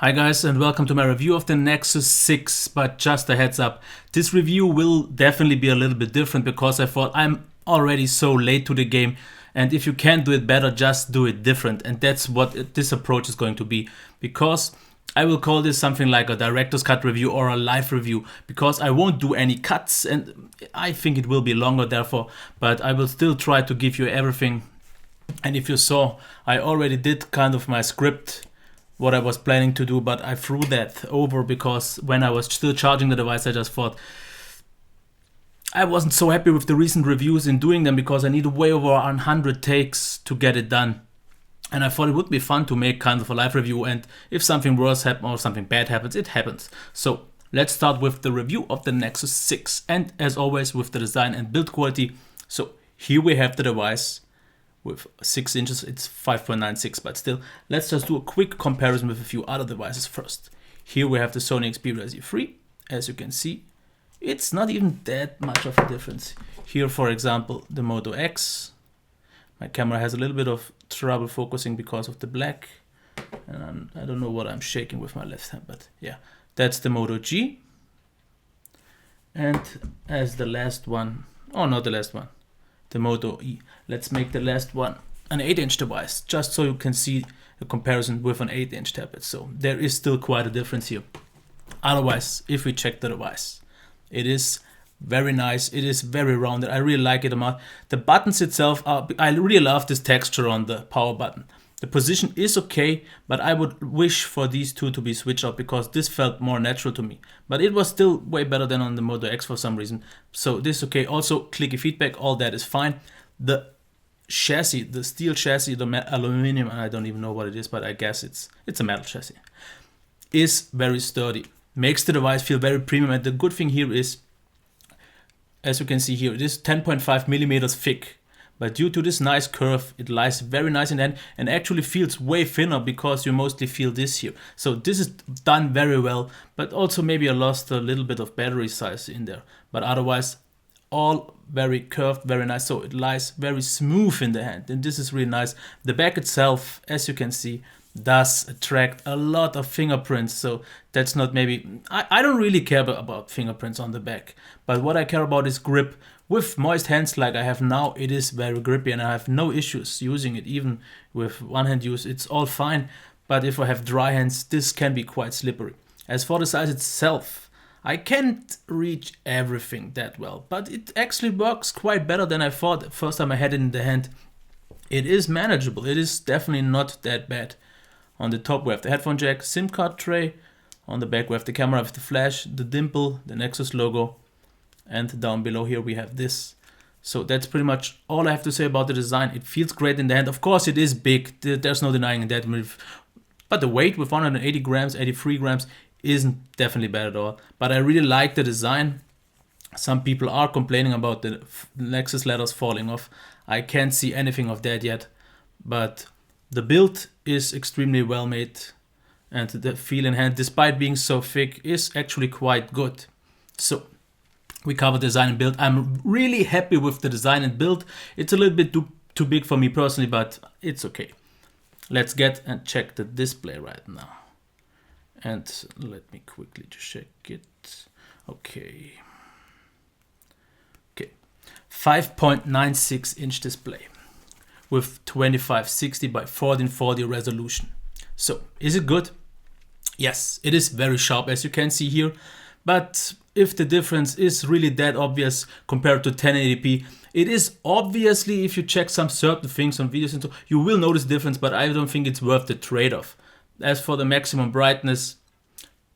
Hi guys, and welcome to my review of the Nexus 6, but just a heads up, this review will definitely be a little bit different because I thought I'm already so late to the game, and if you can't do it better, just do it different, and that's what this approach is going to be, because I will call this something like a director's cut review or a live review, because I won't do any cuts, and I think it will be longer therefore, but I will still try to give you everything. And if you saw, I already did kind of my script, what I was planning to do, but I threw that over because when I was still charging the device, I just thought I wasn't so happy with the recent reviews in doing them because I need way over 100 takes to get it done. And I thought it would be fun to make kind of a live review, and if something worse happens or something bad happens, it happens. So let's start with the review of the Nexus 6, and as always with the design and build quality. So here we have the device with 6 inches, it's 5.96, but still, let's just do a quick comparison with a few other devices first. Here we have the Sony Xperia Z3. As you can see, it's not even that much of a difference. Here, for example, the Moto X. My camera has a little bit of trouble focusing because of the black, and I don't know what I'm shaking with my left hand, but yeah, that's the Moto G. And as the last one, oh, not the last one, the Moto E. Let's make the last one an 8-inch device, just so you can see a comparison with an 8-inch tablet. So there is still quite a difference here. Otherwise, if we check the device, it is very nice. It is very rounded. I really like it a lot. The buttons itself, I really love this texture on the power button. The position is okay, but I would wish for these two to be switched out because this felt more natural to me. But it was still way better than on the Moto X for some reason. So this is okay. Also, clicky feedback, all that is fine. The chassis, the steel chassis, the aluminum, I don't even know what it is, but I guess it's a metal chassis, is very sturdy. Makes the device feel very premium, and the good thing here is, as you can see here, it is 10.5 millimeters thick. But due to this nice curve, it lies very nice in the hand and actually feels way thinner because you mostly feel this here. So this is done very well, but also maybe I lost a little bit of battery size in there. But otherwise, all very curved, very nice. So it lies very smooth in the hand, and this is really nice. The back itself, as you can see, does attract a lot of fingerprints. So that's not maybe, I don't really care about fingerprints on the back, but what I care about is grip. With moist hands like I have now, it is very grippy and I have no issues using it. Even with one hand use, it's all fine. But if I have dry hands, this can be quite slippery. As for the size itself, I can't reach everything that well, but it actually works quite better than I thought the first time I had it in the hand. It is manageable. It is definitely not that bad. On the top we have the headphone jack, SIM card tray. On the back we have the camera with the flash, the dimple, the Nexus logo. And down below here we have this. So that's pretty much all I have to say about the design. It feels great in the hand. Of course it is big, there's no denying that. But the weight with 180 grams, 83 grams isn't definitely bad at all. But I really like the design. Some people are complaining about the Nexus letters falling off. I can't see anything of that yet. But the build is extremely well made. And the feel in hand, despite being so thick, is actually quite good. So we covered design and build. I'm really happy with the design and build. It's a little bit too big for me personally, but it's okay. Let's get and check the display right now. And let me quickly check it. Okay. 5.96 inch display with 2560 by 1440 resolution. So is it good? Yes, it is very sharp, as you can see here. But if the difference is really that obvious compared to 1080p, it is obviously, if you check some certain things on videos, and so, you will notice difference, but I don't think it's worth the trade-off. As for the maximum brightness,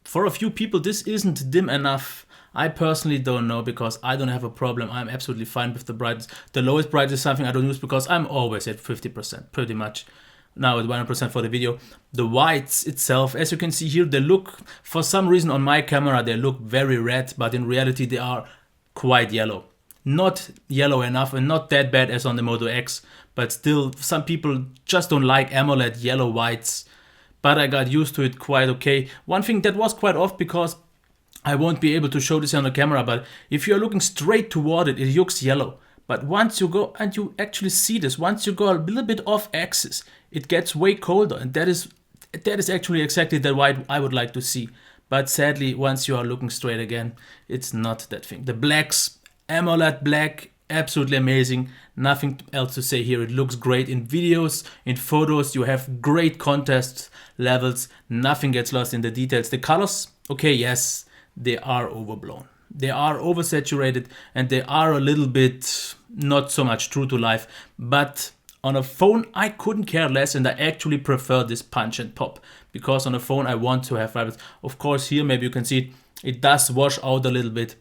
for a few people this isn't dim enough. I personally don't know because I don't have a problem. I'm absolutely fine with the brightness. The lowest brightness is something I don't use because I'm always at 50%, pretty much. Now at 100% for the video. The whites itself, as you can see here, they look, for some reason on my camera, they look very red, but in reality they are quite yellow. Not yellow enough and not that bad as on the Moto X, but still some people just don't like AMOLED yellow whites. But I got used to it quite okay. One thing that was quite off, because I won't be able to show this on the camera, but if you're looking straight toward it, it looks yellow. But once you go and you actually see this, once you go a little bit off axis, it gets way colder, and that is that is actually exactly the white I would like to see. But sadly, once you are looking straight again, it's not that thing. The blacks, AMOLED black, absolutely amazing. Nothing else to say here. It looks great in videos, in photos. You have great contrast levels. Nothing gets lost in the details. The colors, okay, yes, they are overblown. They are oversaturated and they are a little bit not so much true to life. But on a phone, I couldn't care less, and I actually prefer this punch and pop because on a phone I want to have vibrance. Of course, here maybe you can see it does wash out a little bit.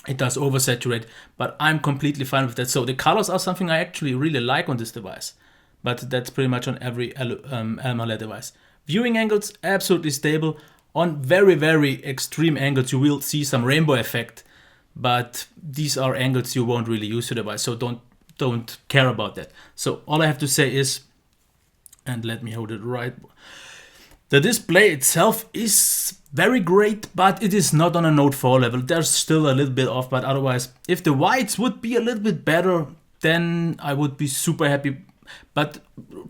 It does oversaturate, but I'm completely fine with that. So the colors are something I actually really like on this device, but that's pretty much on every AMOLED device. Viewing angles, absolutely stable. On very, very extreme angles, you will see some rainbow effect, but these are angles you won't really use the device, so don't care about that. So all I have to say is, and let me hold it right, the display itself is very great, but it is not on a Note 4 level. There's still a little bit off, but otherwise, if the whites would be a little bit better, then I would be super happy. But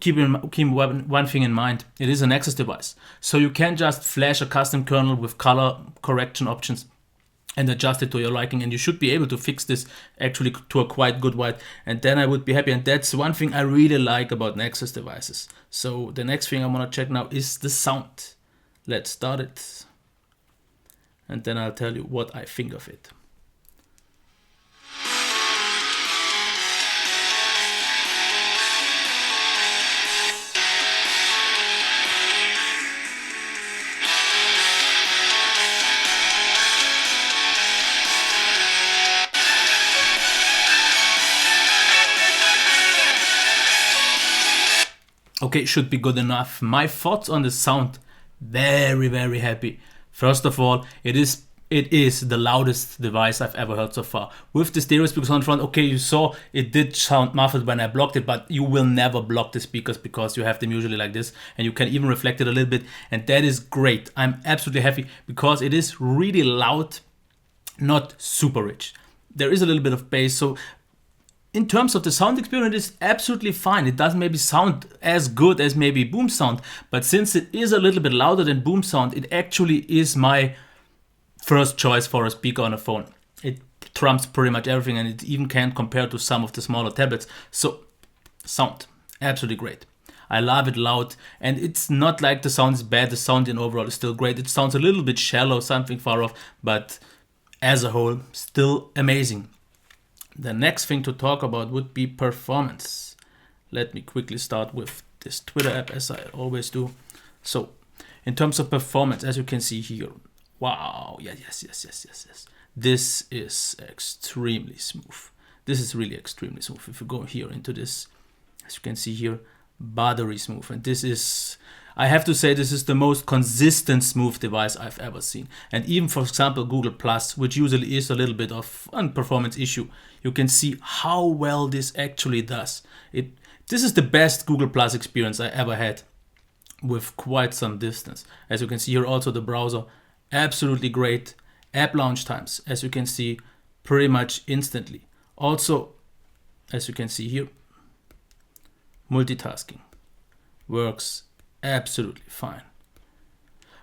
keep one thing in mind, it is a Nexus device. So you can just flash a custom kernel with color correction options and adjust it to your liking, and you should be able to fix this actually to a quite good white, and then I would be happy. And that's one thing I really like about Nexus devices. So the next thing I want to check now is the sound. Let's start it, and then I'll tell you what I think of it. Okay, should be good enough. My thoughts on the sound, very, very happy. First of all, it is the loudest device I've ever heard so far. With the stereo speakers on the front, okay, you saw it did sound muffled when I blocked it, but you will never block the speakers because you have them usually like this, and you can even reflect it a little bit, and that is great. I'm absolutely happy because it is really loud, not super rich. There is a little bit of bass, so in terms of the sound experience, it's absolutely fine. It doesn't maybe sound as good as maybe boom sound, but since it is a little bit louder than boom sound, it actually is my first choice for a speaker on a phone. It trumps pretty much everything, and it even can compare to some of the smaller tablets. So sound, absolutely great. I love it loud, and it's not like the sound is bad. The sound in overall is still great. It sounds a little bit shallow, something far off, but as a whole, still amazing. The next thing to talk about would be performance. Let me quickly start with this Twitter app, as I always do. So, in terms of performance, as you can see here, wow, yes. This is extremely smooth. This is really extremely smooth. If you go here into this, as you can see here, buttery smooth. And this is, I have to say, this is the most consistent smooth device I've ever seen. And even, for example, Google Plus, which usually is a little bit of a performance issue, you can see how well this actually does. This is the best Google Plus experience I ever had with quite some distance. As you can see here, also the browser, absolutely great. App launch times, as you can see, pretty much instantly. Also, as you can see here, multitasking works absolutely fine.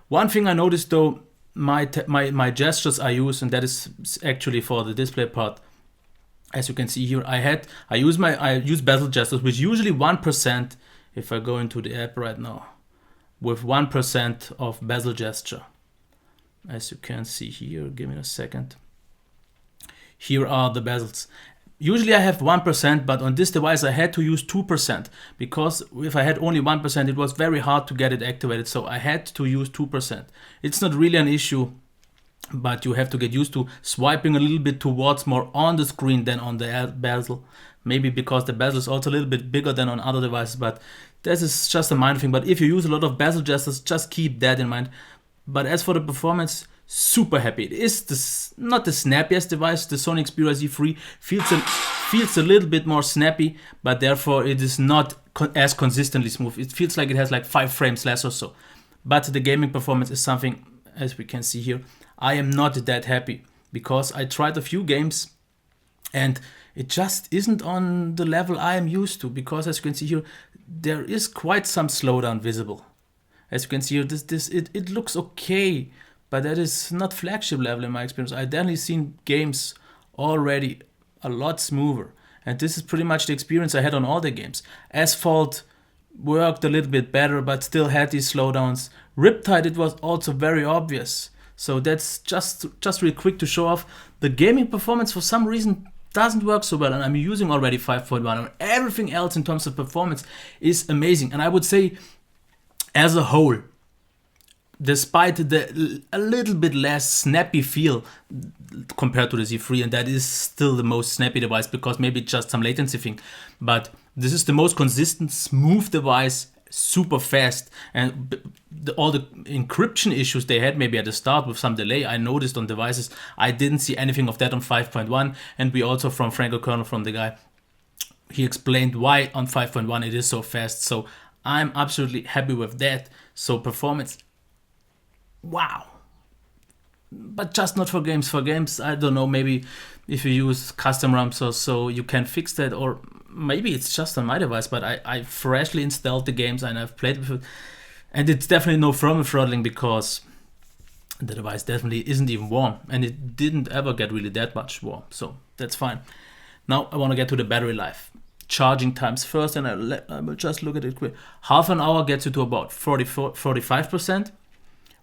One thing I noticed though, my gestures I use, and that is actually for the display part. As you can see here, I use bezel gestures, which usually 1%. If I go into the app right now, with 1% of bezel gesture. As you can see here, give me a second. Here are the bezels. Usually I have 1%, but on this device I had to use 2% because if I had only 1%, it was very hard to get it activated. So I had to use 2%. It's not really an issue, but you have to get used to swiping a little bit towards more on the screen than on the bezel. Maybe because the bezel is also a little bit bigger than on other devices, but this is just a minor thing. But if you use a lot of bezel gestures, just keep that in mind. But as for the performance, super happy. It is not the snappiest device. The Sony Xperia Z3 feels a little bit more snappy, but therefore it is not as consistently smooth. It feels like it has like 5 frames less or so. But the gaming performance is something, as we can see here, I am not that happy because I tried a few games and it just isn't on the level I am used to, because as you can see here, there is quite some slowdown visible. As you can see here, it looks okay, but that is not flagship level in my experience. I've definitely seen games already a lot smoother, and this is pretty much the experience I had on all the games. Asphalt worked a little bit better, but still had these slowdowns. Riptide, it was also very obvious. So that's just real quick to show off. The gaming performance for some reason doesn't work so well, and I'm using already 5.1, and everything else in terms of performance is amazing. And I would say, as a whole, despite a little bit less snappy feel compared to the Z3, and that is still the most snappy device because maybe just some latency thing, but this is the most consistent, smooth device, super fast, and all the encryption issues they had maybe at the start with some delay, I noticed on devices, I didn't see anything of that on 5.1, and we also from Franco Kernel, from the guy, he explained why on 5.1 it is so fast, so I'm absolutely happy with that. So performance, wow. But just not for games. For games, I don't know, maybe if you use custom ROMs or so, you can fix that, or maybe it's just on my device, but I freshly installed the games and I've played with it, and it's definitely no thermal throttling because the device definitely isn't even warm, and it didn't ever get really that much warm, so that's fine. Now I want to get to the battery life. Charging times first, and I will just look at it quick. Half an hour gets you to about 45%,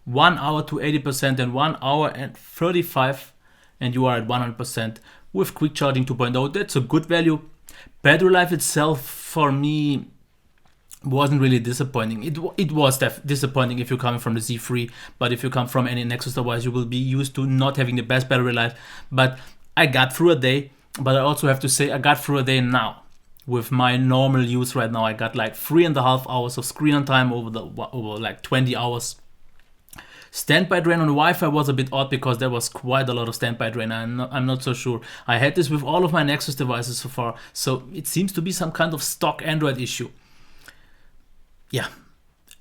1 hour to 80%, and 1 hour and 35, and you are at 100% with quick charging 2.0. That's a good value. Battery life itself for me wasn't really disappointing. It was disappointing if you're coming from the Z3, but if you come from any Nexus device, you will be used to not having the best battery life. But I got through a day, but I also have to say I got through a day now. With my normal use right now, I got like 3.5 hours of screen on time over like 20 hours. Standby drain on Wi-Fi was a bit odd because there was quite a lot of standby drain. I'm not so sure. I had this with all of my Nexus devices so far, so it seems to be some kind of stock Android issue. Yeah.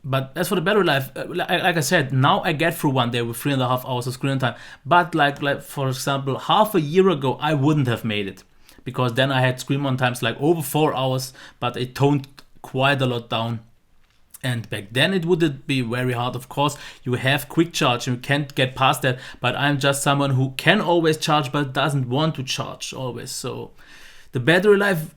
But as for the battery life, like I said, now I get through one day with 3.5 hours of screen on time. But like for example, half a year ago, I wouldn't have made it. Because then I had screen on times like over 4 hours, but it toned quite a lot down. And back then it would be very hard. Of course, you have quick charge and you can't get past that, but I'm just someone who can always charge but doesn't want to charge always. So the battery life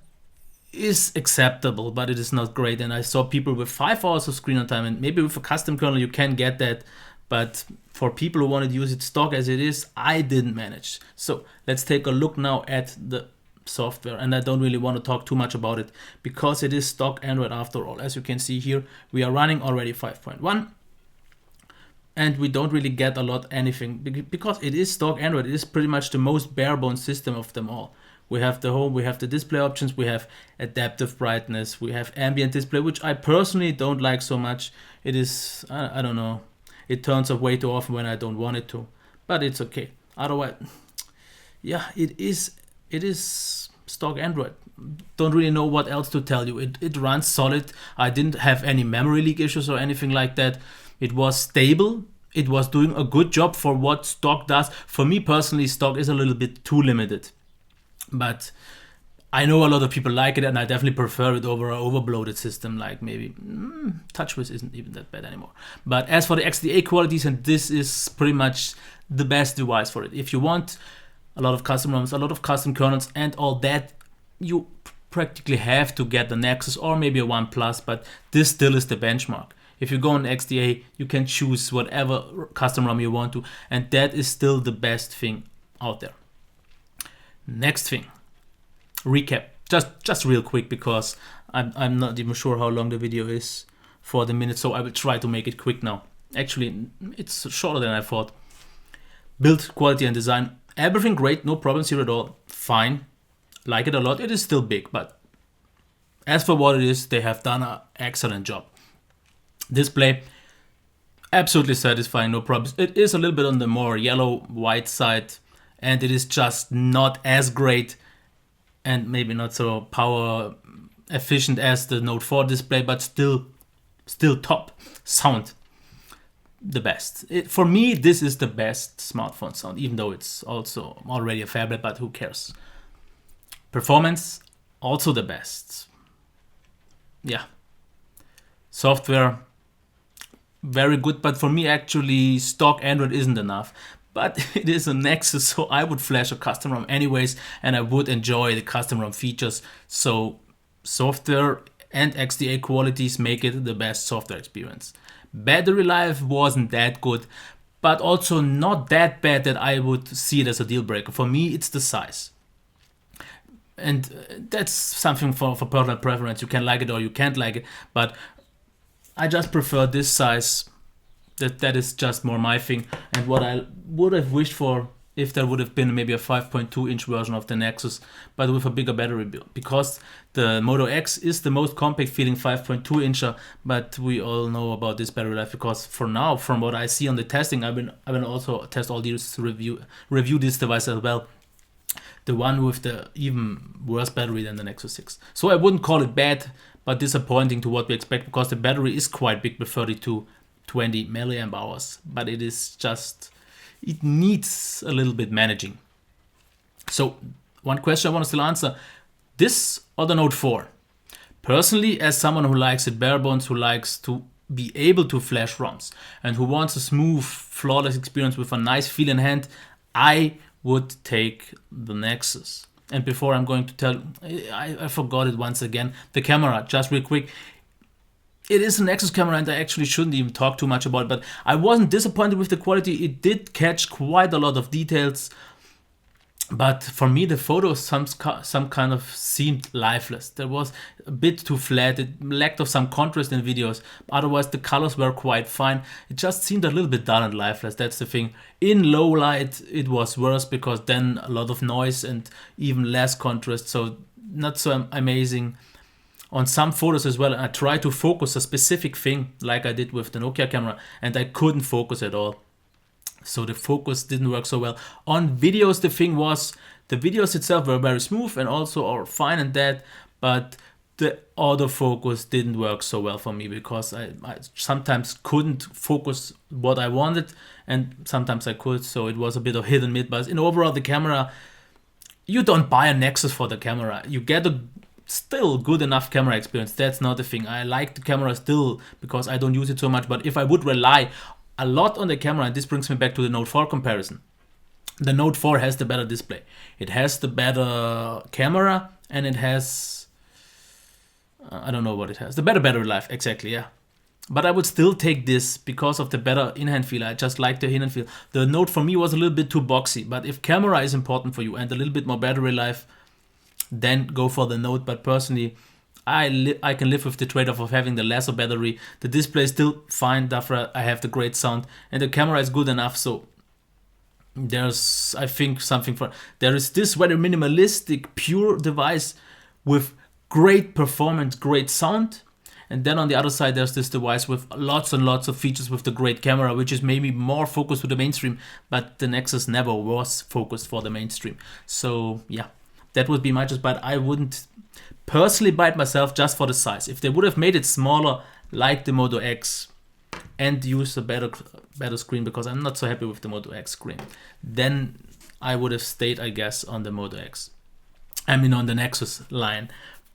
is acceptable, but it is not great. And I saw people with 5 hours of screen on time, and maybe with a custom kernel you can get that, but for people who wanted to use it stock as it is, I didn't manage. So let's take a look now at the software, and I don't really want to talk too much about it because it is stock Android after all. As you can see here, we are running already 5.1, and we don't really get a lot anything because it is stock Android. It is pretty much the most bare bones system of them all. We have the home, we have the display options, we have adaptive brightness, we have ambient display, which I personally don't like so much. It is, I don't know, it turns off way too often when I don't want it to, but it's okay. Otherwise, yeah, it is stock Android. Don't really know what else to tell you. It runs solid. I didn't have any memory leak issues or anything like that. It was stable. It was doing a good job for what stock does. For me personally, stock is a little bit too limited. But I know a lot of people like it, and I definitely prefer it over an overbloated system like maybe TouchWiz isn't even that bad anymore. But as for the XDA qualities, and this is pretty much the best device for it. If you want a lot of custom ROMs, a lot of custom kernels and all that, you practically have to get the Nexus or maybe a OnePlus, but this still is the benchmark. If you go on XDA, you can choose whatever custom ROM you want to, and that is still the best thing out there. Next thing, recap, just real quick because I'm not even sure how long the video is for the minute, so I will try to make it quick now. Actually, it's shorter than I thought. Build quality and design. Everything great, no problems here at all. Fine, like it a lot. It is still big, but as for what it is, they have done an excellent job. Display, absolutely satisfying, no problems. It is a little bit on the more yellow-white side, and it is just not as great and maybe not so power efficient as the Note 4 display, but still top. Sound, the best. For me, this is the best smartphone sound, even though it's also already a phablet, but who cares? Performance, also the best. Yeah. Software, very good, but for me actually stock Android isn't enough. But it is a Nexus, so I would flash a custom ROM anyways, and I would enjoy the custom ROM features. So software and XDA qualities make it the best software experience. Battery life wasn't that good, but also not that bad that I would see it as a deal breaker. For me, it's the size. And that's something for personal preference. You can like it or you can't like it, but I just prefer this size. That is just more my thing. And what I would have wished for if there would have been maybe a 5.2 inch version of the Nexus, but with a bigger battery build, because the Moto X is the most compact feeling 5.2 incher, but we all know about this battery life, because for now, from what I see on the testing, I've been also test all these review this device as well. The one with the even worse battery than the Nexus 6. So I wouldn't call it bad, but disappointing to what we expect, because the battery is quite big with 3220 milliamp hours, but it is just, it needs a little bit managing. So one question I want to still answer, this or the Note 4? Personally, as someone who likes it bare bones, who likes to be able to flash ROMs, and who wants a smooth, flawless experience with a nice feel in hand, I would take the Nexus. And before I'm going to tell, I forgot it once again, the camera, just real quick. It is a Nexus camera, and I actually shouldn't even talk too much about it, but I wasn't disappointed with the quality. It did catch quite a lot of details, but for me the photos some kind of seemed lifeless. There was a bit too flat, it lacked of some contrast in videos, otherwise the colors were quite fine. It just seemed a little bit dull and lifeless, that's the thing. In low light it was worse, because then a lot of noise and even less contrast, so not so amazing. On some photos as well, I tried to focus a specific thing like I did with the Nokia camera, and I couldn't focus at all. So the focus didn't work so well. On videos, the thing was, the videos itself were very smooth and also are fine and that, but the autofocus didn't work so well for me, because I sometimes couldn't focus what I wanted and sometimes I could, so it was a bit of hit and miss. But in overall, the camera, you don't buy a Nexus for the camera, you get a still good enough camera experience. That's not the thing. I like the camera still because I don't use it so much, but if I would rely a lot on the camera, and this brings me back to the Note 4 comparison, the Note 4 has the better display, it has the better camera, and it has, I don't know what it has, the better battery life, exactly, yeah. But I would still take this because of the better in-hand feel. I just like the in-hand feel. The Note for me was a little bit too boxy, but if camera is important for you and a little bit more battery life, then go for the Note. But personally, I can live with the trade-off of having the lesser battery. The display is still fine, therefore I have the great sound, and the camera is good enough. So there's, I think, something for, there is this very minimalistic, pure device with great performance, great sound, and then on the other side there's this device with lots and lots of features with the great camera, which is maybe more focused to the mainstream, but the Nexus never was focused for the mainstream. So yeah, that would be my choice, but I wouldn't personally buy it myself just for the size. If they would have made it smaller like the Moto X and use a better screen, because I'm not so happy with the Moto X screen, then I would have stayed, I guess, on the Moto X. I mean on the Nexus line.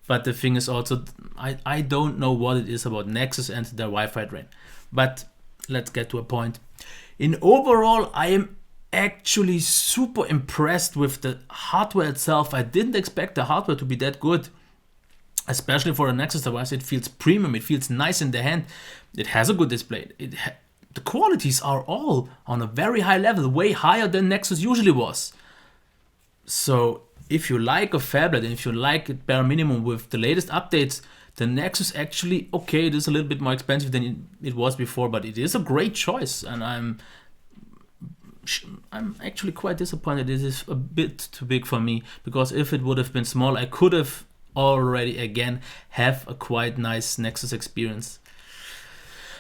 But the thing is also, I don't know what it is about Nexus and their Wi-Fi drain. But let's get to a point. In overall, I am actually super impressed with the hardware itself. I didn't expect the hardware to be that good, especially for a Nexus device. It feels premium, it feels nice in the hand, it has a good display. The qualities are all on a very high level, way higher than Nexus usually was. So if you like a phablet and if you like it bare minimum with the latest updates, the Nexus actually, okay, it is a little bit more expensive than it was before, but it is a great choice, and I'm actually quite disappointed it is a bit too big for me, because if it would have been small, I could have already again have a quite nice Nexus experience.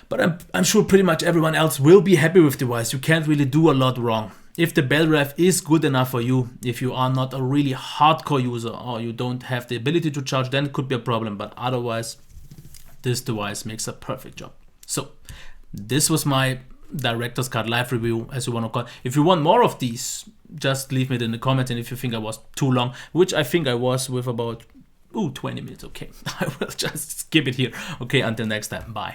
But I'm sure pretty much everyone else will be happy with the device. You can't really do a lot wrong. If the battery life is good enough for you, if you are not a really hardcore user or you don't have the ability to charge, then it could be a problem. But otherwise, this device makes a perfect job. So this was my Director's Cut live review, as you want to call it. If you want more of these, just leave it in the comments. And if you think I was too long, which I think I was with about 20 minutes, okay, I will just skip it here. Okay, until next time, bye.